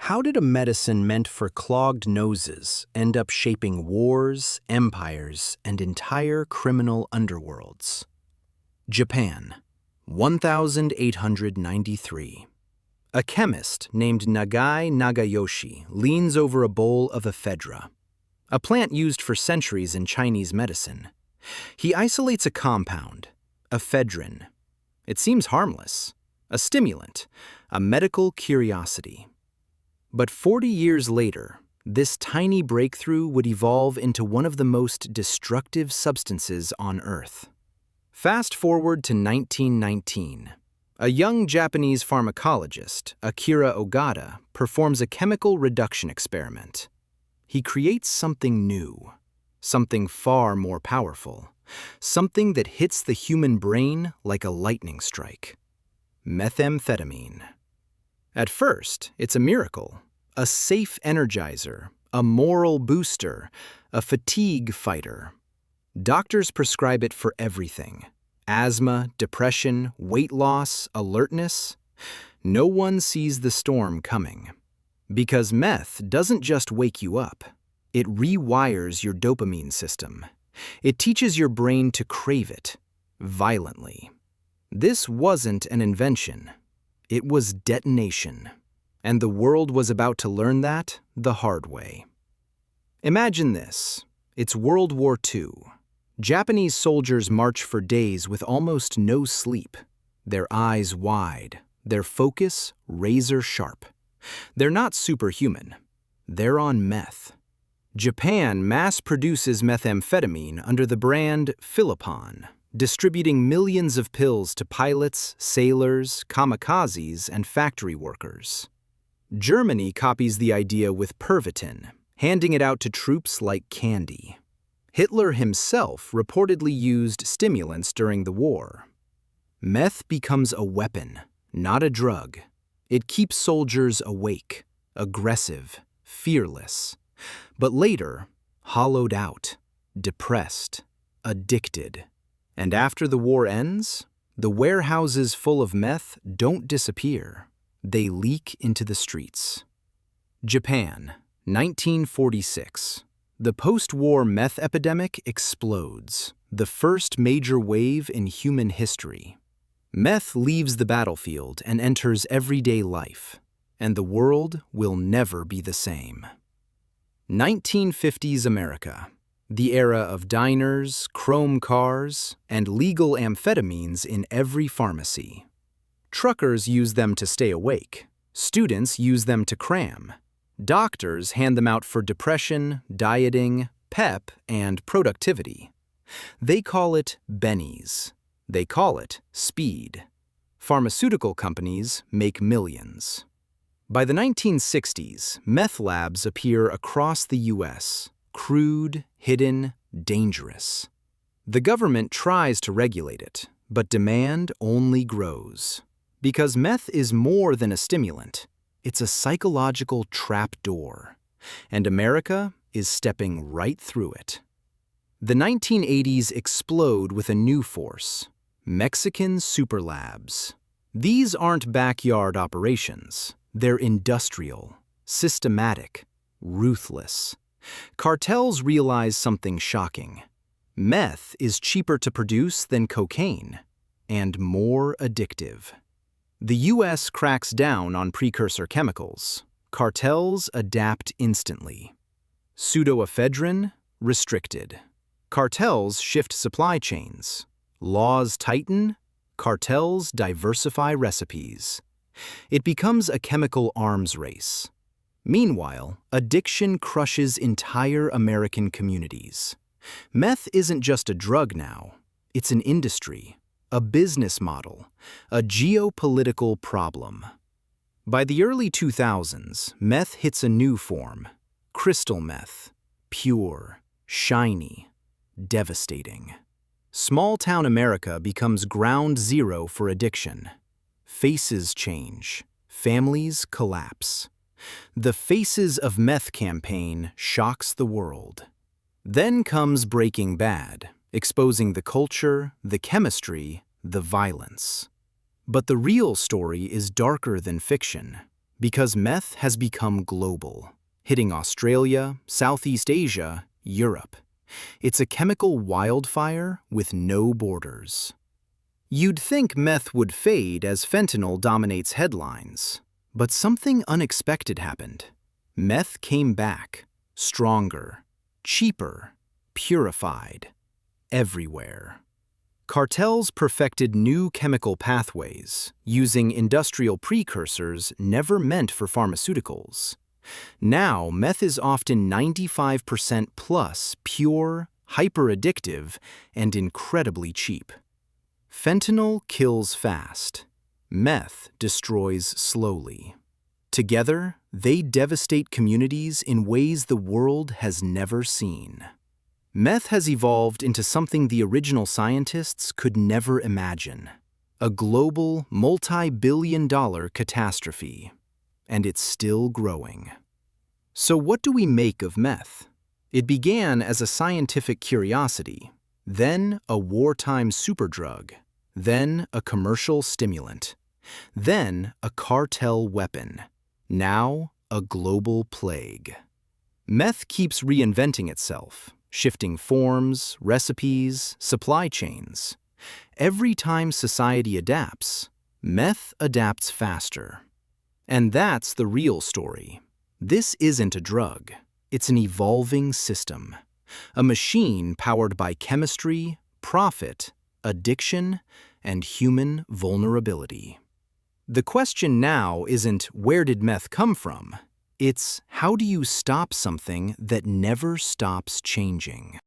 How did a medicine meant for clogged noses end up shaping wars, empires, and entire criminal underworlds? Japan, 1893. A chemist named Nagai Nagayoshi leans over a bowl of ephedra, a plant used for centuries in Chinese medicine. He isolates a compound, ephedrine. It seems harmless, a stimulant, a medical curiosity. But 40 years later, this tiny breakthrough would evolve into one of the most destructive substances on Earth. Fast forward to 1919. A young Japanese pharmacologist, Akira Ogata, performs a chemical reduction experiment. He creates something new, something far more powerful, something that hits the human brain like a lightning strike. Methamphetamine. At first, it's a miracle, a safe energizer, a moral booster, a fatigue fighter. Doctors prescribe it for everything: asthma, depression, weight loss, alertness. No one sees the storm coming. Because meth doesn't just wake you up, it rewires your dopamine system. It teaches your brain to crave it, violently. This wasn't an invention. It was detonation. And the world was about to learn that the hard way. Imagine this. It's World War II. Japanese soldiers march for days with almost no sleep, their eyes wide, their focus razor sharp. They're not superhuman. They're on meth. Japan mass produces methamphetamine under the brand Philippon, distributing millions of pills to pilots, sailors, kamikazes, and factory workers. Germany copies the idea with Pervitin, handing it out to troops like candy. Hitler himself reportedly used stimulants during the war. Meth becomes a weapon, not a drug. It keeps soldiers awake, aggressive, fearless. But later, hollowed out, depressed, addicted. And after the war ends, the warehouses full of meth don't disappear. They leak into the streets. Japan, 1946. The post-war meth epidemic explodes, the first major wave in human history. Meth leaves the battlefield and enters everyday life, and the world will never be the same. 1950s America, the era of diners, chrome cars, and legal amphetamines in every pharmacy. Truckers use them to stay awake. Students use them to cram. Doctors hand them out for depression, dieting, pep, and productivity. They call it bennies. They call it speed. Pharmaceutical companies make millions. By the 1960s, meth labs appear across the U.S., crude, hidden, dangerous. The government tries to regulate it, but demand only grows. Because meth is more than a stimulant, it's a psychological trapdoor, and America is stepping right through it. The 1980s explode with a new force: Mexican superlabs. These aren't backyard operations. They're industrial, systematic, ruthless. Cartels realize something shocking. Meth is cheaper to produce than cocaine, and more addictive. The U.S. cracks down on precursor chemicals. Cartels adapt instantly. Pseudoephedrine, restricted. Cartels shift supply chains. Laws tighten. Cartels diversify recipes. It becomes a chemical arms race. Meanwhile, addiction crushes entire American communities. Meth isn't just a drug now. It's an industry, a business model, a geopolitical problem. By the early 2000s, meth hits a new form: crystal meth, pure, shiny, devastating. Small-town America becomes ground zero for addiction. Faces change, families collapse. The Faces of Meth campaign shocks the world. Then comes Breaking Bad, exposing the culture, the chemistry, the violence. But the real story is darker than fiction. Because meth has become global, hitting Australia, Southeast Asia, Europe. It's a chemical wildfire with no borders. You'd think meth would fade as fentanyl dominates headlines, but something unexpected happened. Meth came back, stronger, cheaper, purified, everywhere. Cartels perfected new chemical pathways, using industrial precursors never meant for pharmaceuticals. Now, meth is often 95% plus pure, hyper-addictive, and incredibly cheap. Fentanyl kills fast. Meth destroys slowly. Together, they devastate communities in ways the world has never seen. Meth has evolved into something the original scientists could never imagine. A global, multi-billion-dollar catastrophe. And it's still growing. So what do we make of meth? It began as a scientific curiosity, then a wartime superdrug, then a commercial stimulant, then a cartel weapon, now a global plague. Meth keeps reinventing itself, shifting forms, recipes, supply chains. Every time society adapts, meth adapts faster. And that's the real story. This isn't a drug. It's an evolving system. A machine powered by chemistry, profit, addiction, and human vulnerability. The question now isn't where did meth come from? It's how do you stop something that never stops changing?